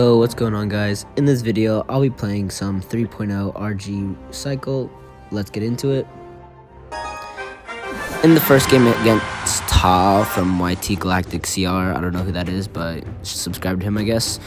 So what's going on, guys? In this video I'll be playing some 3.0 RG cycle. Let's get into it. In the first game against Ta from YT Galactic CR, I don't know who that is, but subscribe to him, I guess.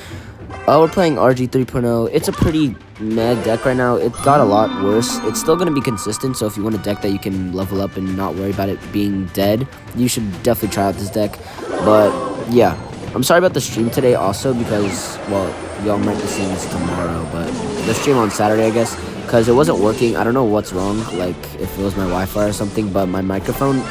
We're playing RG 3.0. It's a pretty meh deck right now. It got a lot worse. It's still going to be consistent, so if you want a deck that you can level up and not worry about it being dead, you should definitely try out this deck. But yeah, I'm sorry about the stream today also because, well, y'all might be seeing this tomorrow, but the stream on Saturday, I guess, because it wasn't working. I don't know what's wrong, like if it was my Wi-Fi or something, but my microphone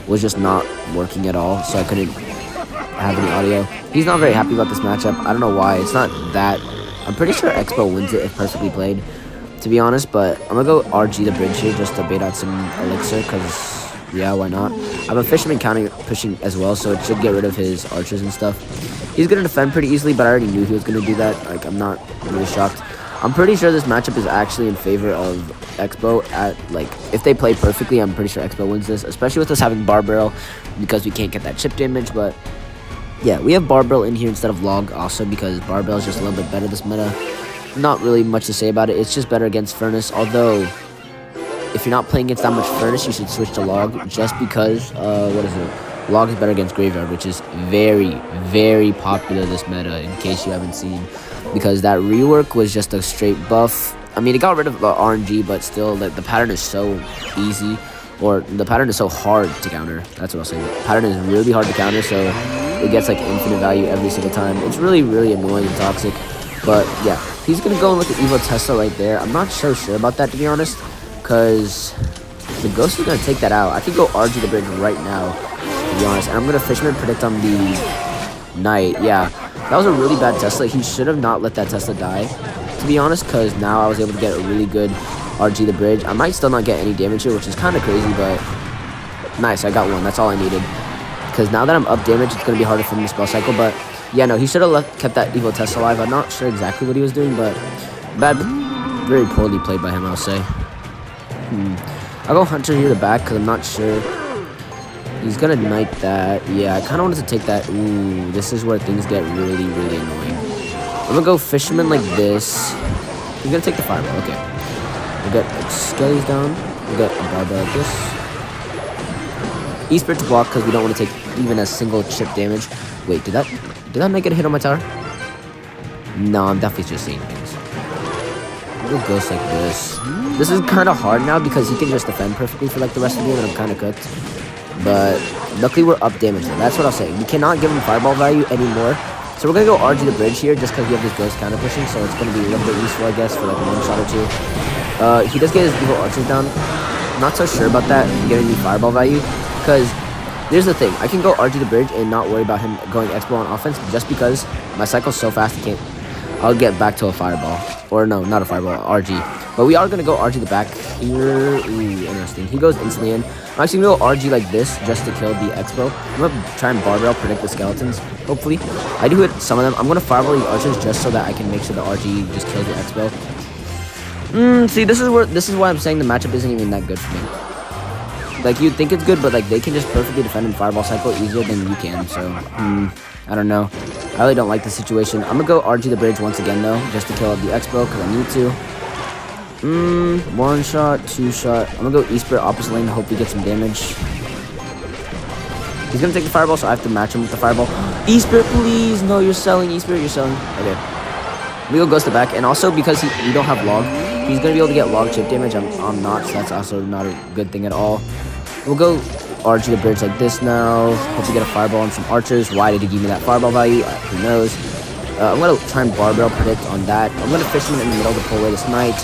was just not working at all, so I couldn't have any audio. He's not very happy about this matchup. I don't know why. It's not that. I'm pretty sure Expo wins it if perfectly played, to be honest, but I'm gonna go RG the bridge here just to bait out some elixir, because yeah, why not? I have a fisherman counter pushing as well, so it should get rid of his archers and stuff. He's gonna defend pretty easily, but I already knew he was gonna do that. Like, I'm not really shocked. I'm pretty sure this matchup is actually in favor of Expo. If they play perfectly, I'm pretty sure Expo wins this, especially with us having Bar Barrel, because we can't get that chip damage. But yeah, we have Bar Barrel in here instead of Log also, because Bar Barrel is just a little bit better this meta. Not really much to say about it. It's just better against Furnace, although if you're not playing against that much Furnace, you should switch to Log, just because, Log is better against Graveyard, which is very, very popular this meta, in case you haven't seen, because that rework was just a straight buff. I mean, it got rid of the RNG, but still, the pattern is so easy, or the pattern is so hard to counter. That's what I'll say. The pattern is really hard to counter, so it gets, like, infinite value every single time. It's really, really annoying and toxic, but, yeah. He's gonna go in with the Evo Tesla right there. I'm not so sure about that, to be honest, because the Ghost is going to take that out. I could go RG the bridge right now, to be honest. And I'm going to Fisherman predict on the Knight. Yeah, that was a really bad Tesla. He should have not let that Tesla die, to be honest, because now I was able to get a really good RG the bridge. I might still not get any damage here, which is kind of crazy, but nice. I got one. That's all I needed. Because now that I'm up damage, it's going to be harder for me to spell cycle. But yeah, no, he should have kept that Evo Tesla alive. I'm not sure exactly what he was doing, but very poorly played by him, I'll say. I'll go Hunter here to the back because I'm not sure. He's going to Knight that. Yeah, I kind of wanted to take that. Ooh, this is where things get really, really annoying. I'm going to go Fisherman like this. He's going to take the Fireball. Okay. We'll get Skellies down. We'll get a Barbell like this. E-Spirit to block because we don't want to take even a single chip damage. Wait, did that make it a hit on my tower? No, I'm definitely just seeing things. We'll Ghost like this. This is kind of hard now because he can just defend perfectly for like the rest of the game, and I'm kind of cooked. But luckily we're up damage. That's what I'll say. We cannot give him Fireball value anymore. So we're gonna go RG the bridge here just because we have this Ghost counter pushing, so it's gonna be a little bit useful, I guess, for like one shot or two. He does get his evil archers down. I'm not so sure about that getting me Fireball value, because here's the thing. I can go RG the bridge and not worry about him going Expo on offense just because my cycle's so fast he can't. I'll get back to a Fireball. Or no, not a Fireball, RG. But we are going to go RG the back here. Ooh, interesting. He goes instantly in. I'm actually going to go RG like this just to kill the Expo. I'm going to try and Barbell predict the skeletons, hopefully. I do hit some of them. I'm going to Fireball the archers just so that I can make sure the RG just kills the Expo. See, this is why I'm saying the matchup isn't even that good for me. Like, you'd think it's good, but like they can just perfectly defend and Fireball cycle easier than you can, so I don't know. I really don't like the situation. I'm gonna go RG the bridge once again though, just to kill the Expo because I need to. One shot, two shot. I'm gonna go E-Spirit opposite lane to hope we get some damage. He's gonna take the Fireball, so I have to match him with the Fireball. E-Spirit, please! No, you're selling, E-Spirit, you're selling. Okay. We go Ghost the back, and also because we don't have Log, he's gonna be able to get Log chip damage. I'm not, so that's also not a good thing at all. We'll go RG the bridge like this now. Hope we get a Fireball and some archers. Why did he give me that Fireball value? Who knows? I'm going to try and Barbell predict on that. I'm going to Fisherman in the middle to pull away this Knight.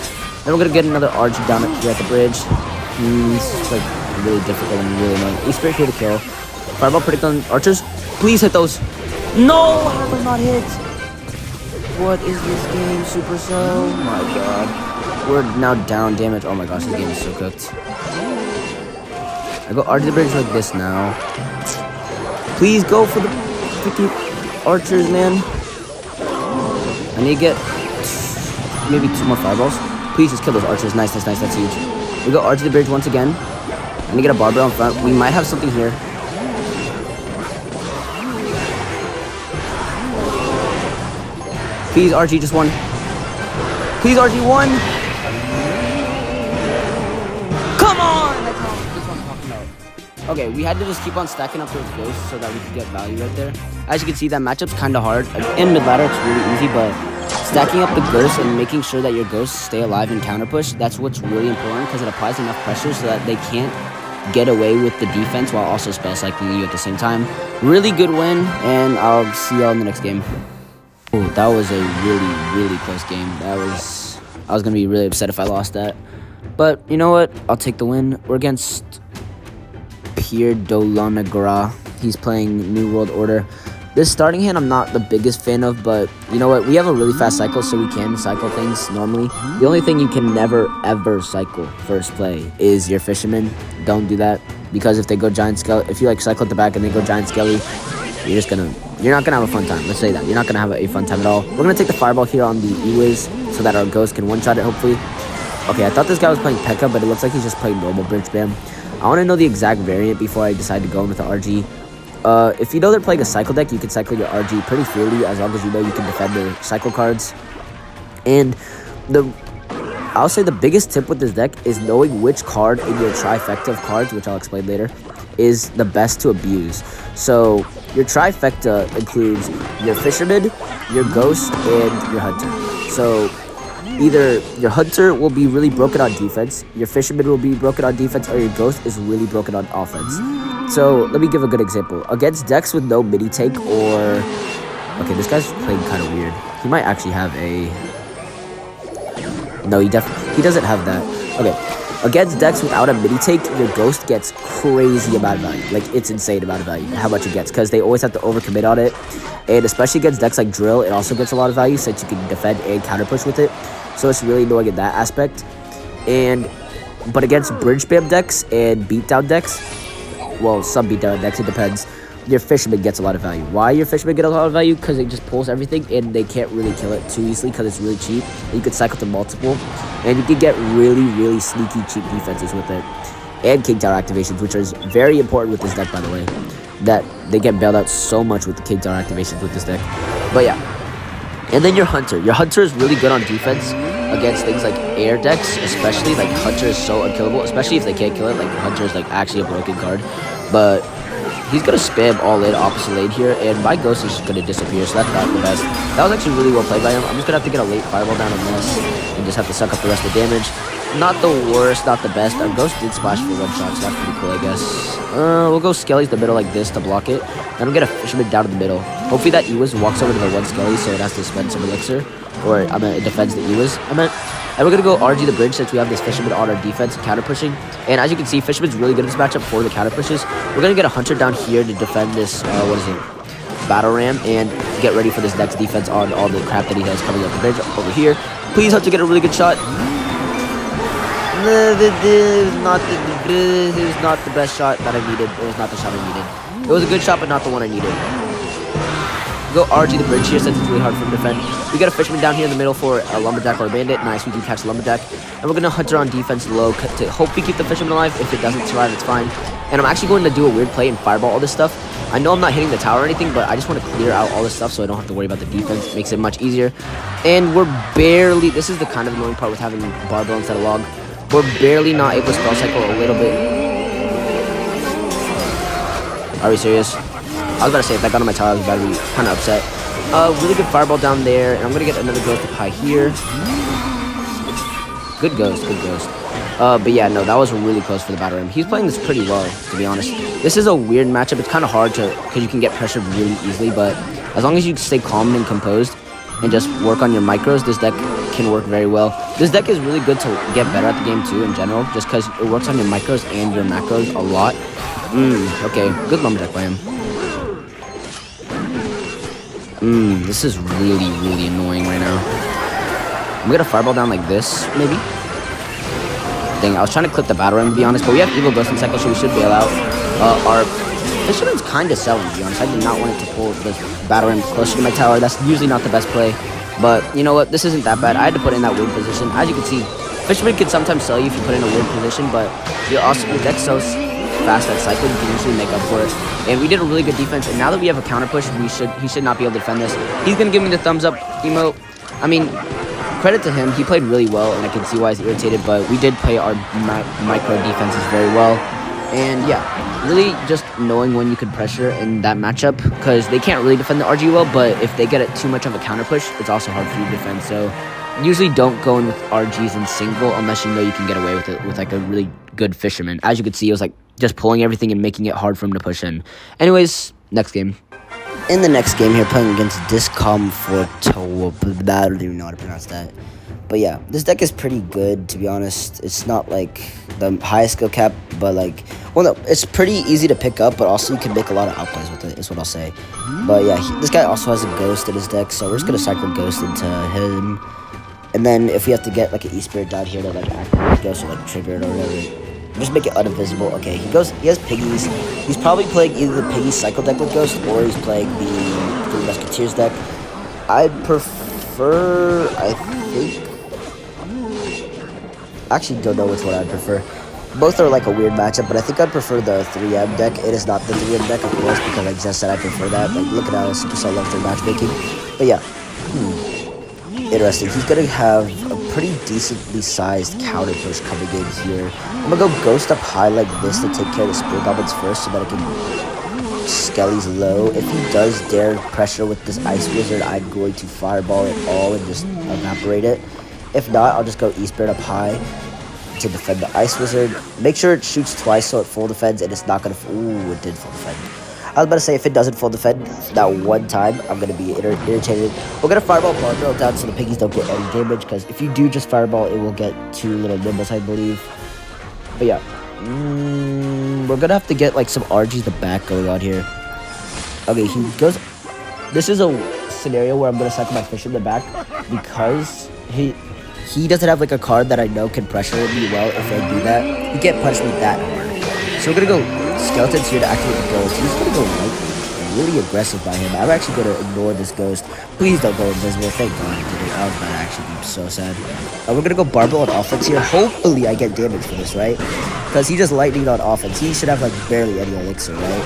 Then we're going to get another RG down here at the bridge. It's like really difficult and really annoying. E-Spirit here to kill. Fireball predict on archers. Please hit those. No! How have I not hit? What is this game, Supercell? Oh my god. We're now down damage. Oh my gosh, this game is so cooked. I go RG the bridge like this now. Please go for the freaking archers, man. I need to get maybe 2 more Fireballs. Please just kill those archers. Nice, nice, nice. That's huge. We go RG the bridge once again. I need to get a Barbell in front. We might have something here. Please, RG, just one. Please, RG, one. Come on! That's what I'm talking about. Okay, we had to just keep on stacking up those ghosts so that we could get value right there. As you can see, that matchup's kind of hard. In mid-ladder, it's really easy, but stacking up the ghosts and making sure that your ghosts stay alive and counter push, that's what's really important because it applies enough pressure so that they can't get away with the defense while also spell cycling you at the same time. Really good win, and I'll see y'all in the next game. Oh, that was a really close game. I was gonna be really upset if I lost that. But you know what? I'll take the win. We're against Spandaleon-Cr. He's playing New World Order. This starting hand I'm not the biggest fan of, but you know what? We have a really fast cycle, so we can cycle things normally. The only thing you can never ever cycle first play is your fisherman. Don't do that, because if they go giant skelly, if you like cycle at the back and they go giant skelly, you're not gonna have a fun time. Let's say that. You're not gonna have a fun time at all. We're gonna take the fireball here on the E-Wiz so that our ghost can one-shot it, hopefully. Okay, I thought this guy was playing P.E.K.K.A, but it looks like he's just playing normal bridge spam. I want to know the exact variant before I decide to go in with the RG. If you know they're playing a cycle deck, you can cycle your RG pretty freely as long as you know you can defend their cycle cards. And I'll say the biggest tip with this deck is knowing which card in your trifecta of cards, which I'll explain later, is the best to abuse. So your trifecta includes your fisherman, your ghost, and your hunter. So either your hunter will be really broken on defense, your fisherman will be broken on defense, or your ghost is really broken on offense. So let me give a good example. Against decks with no mini take or... Okay, this guy's playing kind of weird. He might actually have a... No, he doesn't have that. Okay, against decks without a mini take, your ghost gets crazy amount of value. Like, it's insane amount of value, how much it gets, because they always have to overcommit on it. And especially against decks like Drill, it also gets a lot of value since you can defend and counter push with it. So it's really annoying in that aspect. But against bridge spam decks and beatdown decks, well, some beatdown decks, it depends, your fisherman gets a lot of value. Why your fisherman get a lot of value? Because it just pulls everything and they can't really kill it too easily because it's really cheap. And you can cycle to multiple. And you can get really sneaky cheap defenses with it. And King Tower activations, which is very important with this deck, by the way. That they get bailed out so much with the King Tower activations with this deck. But yeah. And then your Hunter. Your Hunter is really good on defense against things like air decks, especially. Like, Hunter is so unkillable, especially if they can't kill it. Like, Hunter is, like, actually a broken card. But he's going to spam all in opposite lane here, and my ghost is just going to disappear, so that's not the best. That was actually really well played by him. I'm just going to have to get a late fireball down on this and just have to suck up the rest of the damage. Not the worst, not the best. Our ghost did splash for one shot, so that's pretty cool, I guess. We'll go Skelly's the middle like this to block it. Then we'll get a fisherman down in the middle. Hopefully that E-Wiz walks over to the one Skelly, so it has to spend some elixir. Or, it defends the E-Wiz, And we're going to go RG the bridge since we have this fisherman on our defense counter pushing. And as you can see, fisherman's really good in this matchup for the counter pushes. We're going to get a hunter down here to defend this, battle ram, and get ready for this next defense on all the crap that he has coming up the bridge over here. Please, Hunter, get a really good shot. It was not the best shot that I needed. It was not the shot I needed. It was a good shot, but not the one I needed. Go RG the bridge here since it's really hard for him to defend. We got a fisherman down here in the middle for a lumberjack or a bandit. Nice, we do catch the lumberjack. And we're going to hunter on defense low to hopefully keep the fisherman alive. If it doesn't survive, it's fine. And I'm actually going to do a weird play and fireball all this stuff. I know I'm not hitting the tower or anything, but I just want to clear out all this stuff so I don't have to worry about the defense. It makes it much easier. And we're barely... This is the kind of annoying part with having barbell instead of log. We're barely not able to spell cycle a little bit. Are we serious? I was about to say, if that got on my tower, I was about to be kind of upset. Really good fireball down there, and I'm going to get another ghost up high here. Good ghost, good ghost. But yeah, no, that was really close for the battle ram. He's playing this pretty well, to be honest. This is a weird matchup. It's kind of hard to, because you can get pressured really easily, but as long as you stay calm and composed and just work on your micros, this deck can work very well. This deck is really good to get better at the game too in general, just because it works on your micros and your macros a lot. Okay, good lumberjack by him. This is really annoying right now. I'm gonna fireball down like this, maybe. Dang, I was trying to clip the battle ram, to be honest, but we have evil ghost in cycle, so we should bail out. Our fisherman's kind of selling, to be honest. I did not want it to pull this battle ram closer to my tower. That's usually not the best play, but you know what? This isn't that bad. I had to put it in that weird position. As you can see, fisherman can sometimes sell you if you put it in a weird position, but your deck's so fast at cycling, you can usually make up for it. And we did a really good defense, and now that we have a counter push, he should not be able to defend this. He's gonna give me the thumbs up emote. I mean, credit to him, he played really well, and I can see why he's irritated, but we did play our micro defenses very well. And yeah, really just knowing when you can pressure in that matchup, because they can't really defend the RG well, but if they get it too much of a counter push, it's also hard for you to defend. So usually don't go in with RGs in single unless you know you can get away with it with like a really good fisherman. As you can see, it was like just pulling everything and making it hard for him to push in. Anyways, next game. In the next game here, playing against Discomforto. I don't even know how to pronounce that. But yeah, this deck is pretty good, to be honest. It's not like the highest skill cap, but like, well, no, it's pretty easy to pick up, but also you can make a lot of outplays with it, is what I'll say. But yeah, this guy also has a ghost in his deck, so we're just going to cycle ghost into him. And then if we have to get like an E-Spirit down here to like activate ghost or like trigger it or whatever, just make it unvisible. Okay, he has piggies. He's probably playing either the piggy cycle deck with ghost or he's playing the Three Musketeers deck. I'd prefer, I think, actually don't know which one I'd prefer. Both are like a weird matchup, but I think I'd prefer the 3M deck. It is not the 3M deck, of course, because I just said I prefer that. Like, look at how Supercell loves their matchmaking. But yeah, interesting. He's gonna have a pretty decently sized counter push coming in here. I'm gonna go ghost up high like this to take care of the Spirit Goblins first so that I can Skelly's low. If he does dare pressure with this Ice Wizard, I'm going to fireball it all and just evaporate it. If not, I'll just go E-Spirit up high to defend the Ice Wizard. Make sure it shoots twice so it full defends and it's not gonna, ooh, it did full defend. I was about to say, if it doesn't full defend that one time, I'm going to be irritated. We're going to fireball Barbell down so the piggies don't get any damage, because if you do just fireball, it will get 2 little nimbles, I believe. But yeah, we're going to have to get like some RGs the back going on here. Okay, he goes, this is a scenario where I'm going to cycle my fish in the back, because he doesn't have like a card that I know can pressure me well. If I do that, he can't punish me that hard. So we're going to go Skeletons here to activate the ghost. He's gonna go lightning. Really aggressive by him. I'm actually gonna ignore this ghost. Please don't go invisible. Thank God I did it. I was about to actually be so sad. We're gonna go Barbell on offense here. Hopefully I get damage for this, right? Because he just lightning on offense. He should have like barely any elixir, right?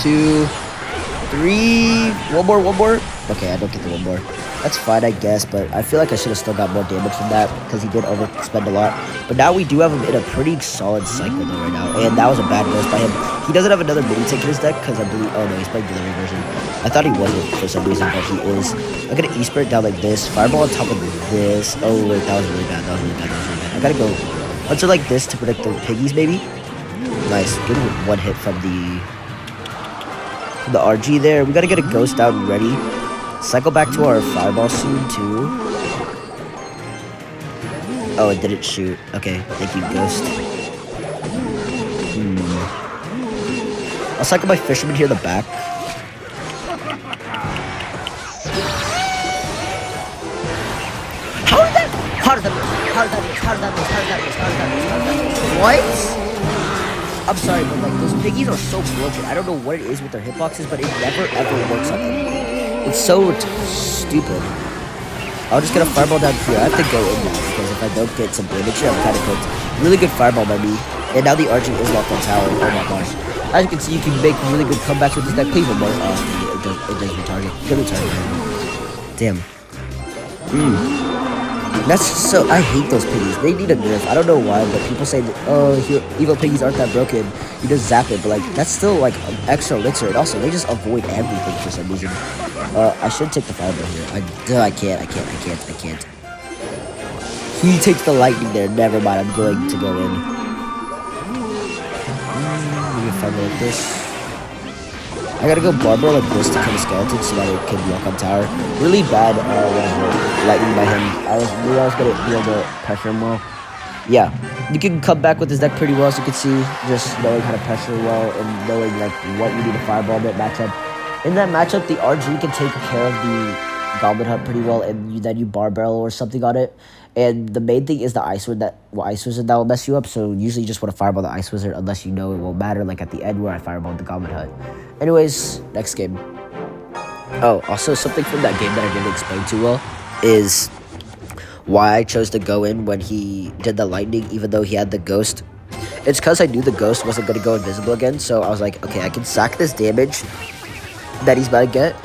2, 3. One more. Okay, I don't get the one more. That's fine, I guess, but I feel like I should have still got more damage from that because he did overspend a lot. But now we do have him in a pretty solid cycle though right now, and that was a bad ghost by him. He doesn't have another mini tank in his deck because I believe, oh no, he's playing delivery version. I thought he wasn't for some reason, but he is. I'm gonna E-Spirit down like this, fireball on top of this. Oh wait, that was really bad. I gotta go onto like this to protect the piggies maybe. Nice, good one hit from the RG there. We gotta get a ghost down ready. Cycle back to our fireball soon too. Oh, it didn't shoot. Okay, thank you, ghost. I'll cycle my fisherman here in the back. How did that miss? What? I'm sorry, but like those piggies are so broken. I don't know what it is with their hitboxes, but it never ever works on them. It's so stupid. I'll just get a fireball down here. I have to go in now because if I don't get some damage here, I'm kind of cooked. Really good fireball by me. And now the RG is locked on tower. Oh my gosh. As you can see, you can make really good comebacks with this deck. Please one more. Oh, it does retarget. Good retarget. Damn. That's so, I hate those piggies. They need a nerf. I don't know why, but people say that, oh, evil piggies aren't that broken. You just zap it, but like, that's still like an extra elixir. And also, they just avoid everything for some reason. I should take the fireball here. I can't. He takes the lightning there. Never mind, I'm going to go in. Maybe fireball like this. I gotta go barbell like this to kill the skeleton so that it can block on tower. Really bad lightning by him. I was gonna be able to pressure him well. Yeah, you can come back with his deck pretty well, as you can see, just knowing how to pressure well and knowing like what you need to fireball in that matchup. In that matchup, the RG can take care of the Goblin Hut pretty well, and then you barbell or something on it. And the main thing is the Ice Wizard that will mess you up. So usually you just want to fireball the Ice Wizard unless you know it won't matter, like at the end where I fireballed the Goblin Hut. Anyways, next game. Oh, also something from that game that I didn't explain too well is why I chose to go in when he did the lightning, even though he had the ghost. It's because I knew the ghost wasn't going to go invisible again. So I was like, okay, I can sack this damage that he's about to get.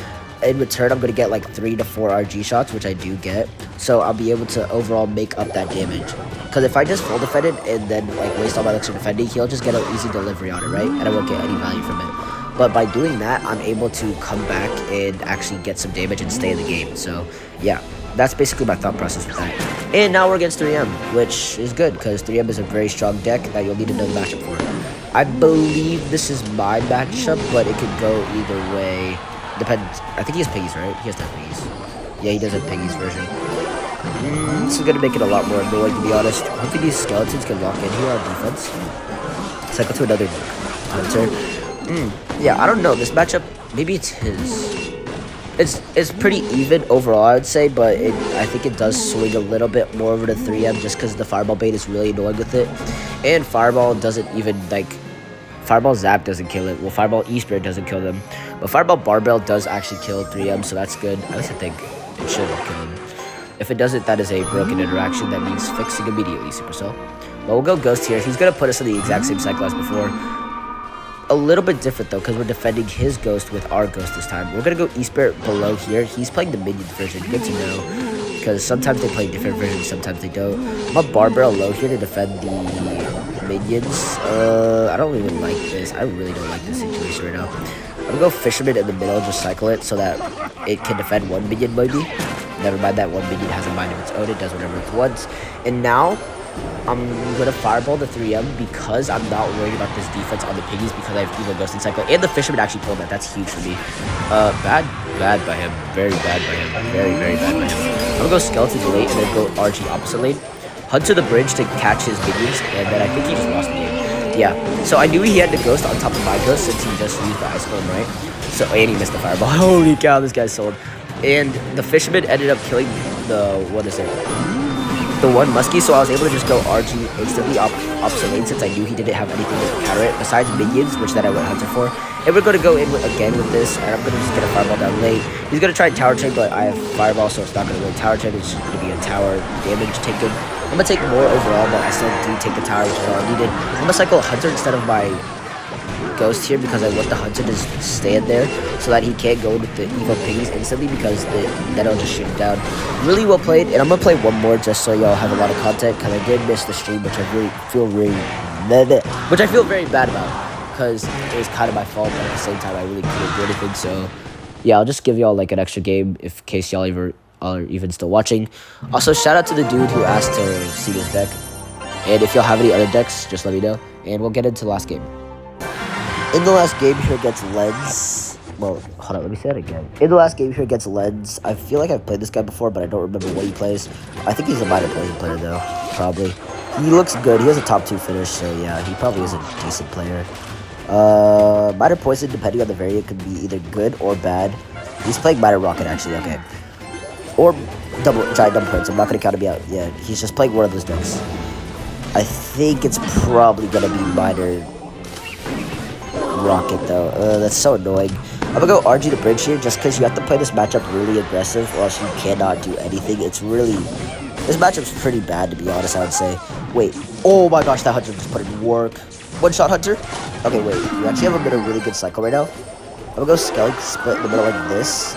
in return, I'm going to get like 3 to 4 RG shots, which I do get. So I'll be able to overall make up that damage. Because if I just full defend it and then like waste all my elixir defending, he'll just get an easy delivery on it, right? And I won't get any value from it. But by doing that, I'm able to come back and actually get some damage and stay in the game. So yeah, that's basically my thought process with that. And now we're against 3M, which is good because 3M is a very strong deck that you'll need to know the matchup for. I believe this is my matchup, but it could go either way. Depends. I think he has piggies, right? He has 10 piggies. Yeah, he does have piggies version. This is going to make it a lot more annoying, to be honest. Hopefully these skeletons can lock in here on defense. Cycle to another hunter. Yeah, I don't know. This matchup, maybe it's his. It's pretty even overall, I would say, but I think it does swing a little bit more over to 3M just because the fireball bait is really annoying with it. And fireball doesn't even, like, fireball zap doesn't kill it. Well, fireball e-spirit doesn't kill them. But fireball barbell does actually kill 3M, so that's good. At least I think it should kill him. If it doesn't, that is a broken interaction that needs fixing immediately, Supercell. But we'll go Ghost here. He's going to put us in the exact same cycle as before. A little bit different though, because we're defending his ghost with our ghost this time. We're gonna go E-Spirit below here. He's playing the minion version. Good to know, because sometimes they play different versions, sometimes they don't. I'm a Barbara low here to defend the minions. I don't even like this. I really don't like this situation right now. I'm gonna go Fisherman in the middle, just cycle it so that it can defend one minion maybe. Never mind, that one minion has a mind of its own. It does whatever it wants. And now I'm going to fireball the 3M because I'm not worried about this defense on the piggies because I have Evil Ghost and Cycle. And the Fisherman actually pulled that. That's huge for me. Bad by him. Very bad by him. Very bad by him. I'm going to go Skeletons late and then go RG opposite lane. Hunt to the bridge to catch his minions. And then I think he just lost the game. Yeah. So I knew he had the Ghost on top of my Ghost since he just used the Ice Golem, right? So, and he missed the Fireball. Holy cow, this guy's sold. And the Fisherman ended up killing the, what is it? The one muskie, so I was able to just go RG instantly opposite lane since I knew he didn't have anything to counter it besides minions, which that I went hunter for. And we're going to go in again with this, and I'm going to just get a fireball down late. He's going to try tower chain, but I have fireball, so it's not going to really tower chain. It's just going to be a tower damage taken. I'm going to take more overall, but I still do take the tower, which is all I needed. I'm going to cycle hunter instead of my ghost here because I want the hunter to stand there so that he can't go with the evil piggies instantly because then I'll just shoot him down. Really well played, and I'm gonna play one more just so y'all have a lot of content because I did miss the stream, which I really feel very bad about because it was kind of my fault, but at the same time I really couldn't do anything. So yeah, I'll just give y'all like an extra game in case y'all are even still watching. Also, shout out to the dude who asked to see this deck, and if y'all have any other decks, just let me know, and we'll get into the last game. In the last game here against Lens, well, hold on, let me say that again. In the last game here against Lens, I feel like I've played this guy before, but I don't remember what he plays. I think he's a minor poison player though, probably. He looks good. He has a top 2 finish, so yeah, he probably is a decent player. Minor poison, depending on the variant, could be either good or bad. He's playing minor rocket actually, okay. Or giant double points. I'm not gonna count him out. Yeah, he's just playing one of those decks. I think it's probably gonna be minor rocket though. That's so annoying. I'm gonna go RG the bridge here just because you have to play this matchup really aggressive or else you cannot do anything. It's really, this matchup's pretty bad to be honest, I would say. Wait, oh my gosh, that hunter just put in work. One shot hunter. Okay, wait, you actually have a really good cycle right now. I'm gonna go Skelly split in the middle like this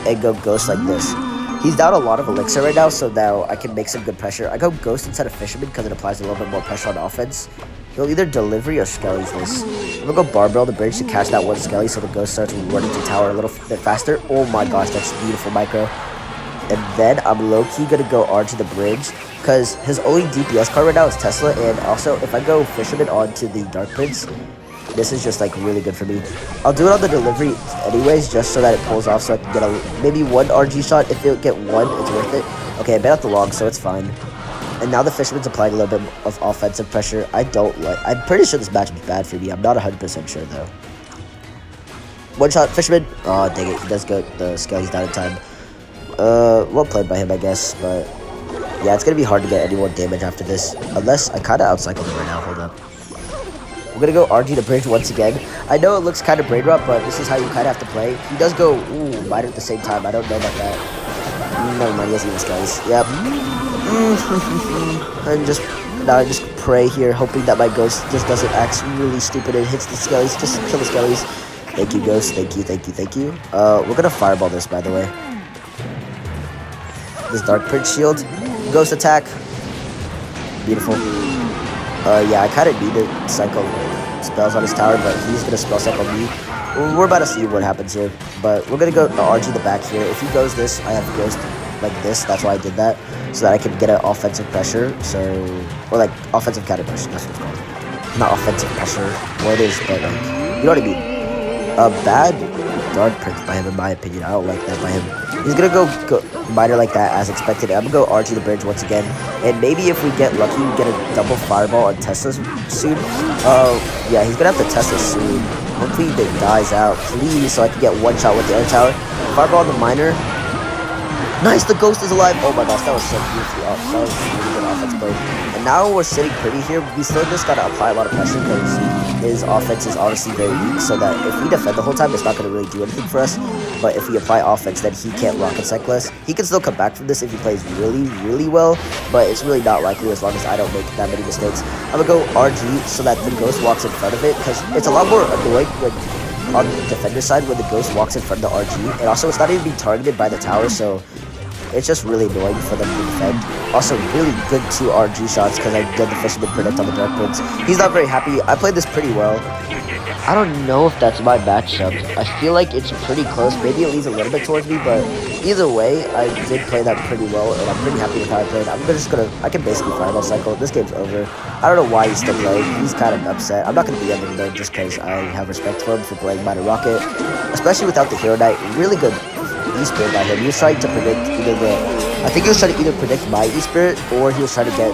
and go Ghost like this. He's down a lot of elixir right now, so now I can make some good pressure. I go Ghost instead of Fisherman because it applies a little bit more pressure on offense. He'll either delivery or Skelly's this. I'm gonna go Barbell the bridge to catch that one Skelly so the Ghost starts running to tower a little bit faster. Oh my gosh, that's beautiful micro. And then I'm low-key gonna go RG the bridge because his only DPS card right now is Tesla, and also if I go Fisherman onto the Dark Prince, this is just like really good for me. I'll do it on the delivery anyways just so that it pulls off so I can get maybe one RG shot. If it get one, it's worth it. Okay, I bet out the log, so it's fine. And now the Fisherman's applying a little bit of offensive pressure. I'm pretty sure this match is bad for me. I'm not 100% sure though. One shot, Fisherman. Oh, dang it. He does go the scale. He's down in time. Well played by him, I guess. But yeah, it's going to be hard to get any more damage after this. Unless I kind of outcycled him right now. Hold up. We're going to go RG the bridge once again. I know it looks kind of brain rot, but this is how you kind of have to play. He does go, ooh, mine at the same time. I don't know about that. Never mind, he has even skellies. Yep. And now I just pray here, hoping that my ghost just doesn't act really stupid and hits the skellies. Just kill the skellies. Thank you, Ghost. Thank you, thank you, thank you. We're gonna fireball this, by the way. This Dark Prince shield. Ghost attack. Beautiful. Yeah, I kind of need to cycle spells on his tower, but he's gonna spell cycle me. We're about to see what happens here, but we're gonna go RG the back here. If he goes this, I have Ghost like this. That's why I did that, so that I can get an offensive pressure. So, or like offensive counter pressure. That's what it's called. Not offensive pressure. Well, it is, but like, you know what I mean. A bad Dark Prince by him, in my opinion. I don't like that by him. He's gonna go minor like that as expected. I'm gonna go RG the bridge once again, and maybe if we get lucky, we get a double fireball on Tesla soon. Yeah, he's gonna have to Tesla soon. Hopefully it dies out, please, so I can get one shot with the air tower. Fireball on the minor. Nice, the Ghost is alive. Oh my gosh, that was so beautifully off. That was a really good offense play. And now we're sitting pretty here. We still just gotta apply a lot of pressure because his offense is obviously very weak, so that if we defend the whole time, it's not gonna really do anything for us. But if we apply offense, then he can't rocket cycle us. He can still come back from this if he plays really, really well, but it's really not likely as long as I don't make that many mistakes. I'm gonna go RG so that the Ghost walks in front of it, because it's a lot more annoying when on the defender side when the Ghost walks in front of the RG, and also it's not even being targeted by the tower, so it's just really annoying for them to defend. Also, really good 2 RG shots because I did the Fisherman predict on the Dark Prince. He's not very happy. I played this pretty well. I don't know if that's my matchup. I feel like it's pretty close. Maybe it leans a little bit towards me, but either way, I did play that pretty well, and I'm pretty happy with how I played. I can basically fireball cycle. This game's over. I don't know why he's still playing. He's kind of upset. I'm not going to be ending him though, just because I have respect for him for playing Minor Rocket, especially without the Hero Knight. Really good E-Spirit by him. He was trying to predict I think he was trying to either predict my E-Spirit, or he was trying to get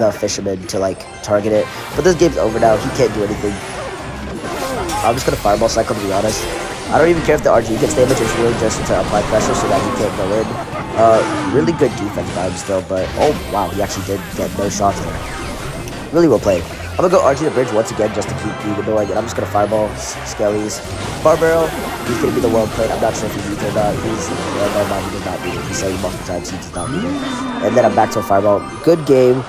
the Fisherman to like target it. But this game's over now. He can't do anything. I'm just gonna fireball cycle, to be honest. I don't even care if the RG gets damage. It's really just to apply pressure so that he can't go in. Really good defense by him still, but oh wow, he actually did get no shots there. Really well played. I'm gonna go RG the bridge once again just to keep being annoying, and I'm just gonna fireball Skellies. Barbarrel, he's gonna be the well played. I'm not sure if he needs it or not. He did not need it. He said he multiple times he does not need it. And then I'm back to a fireball. Good game,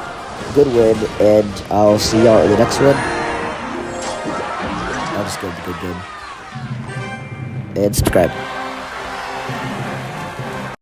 good win, and I'll see y'all in the next one. I'll just go with the good game. And subscribe.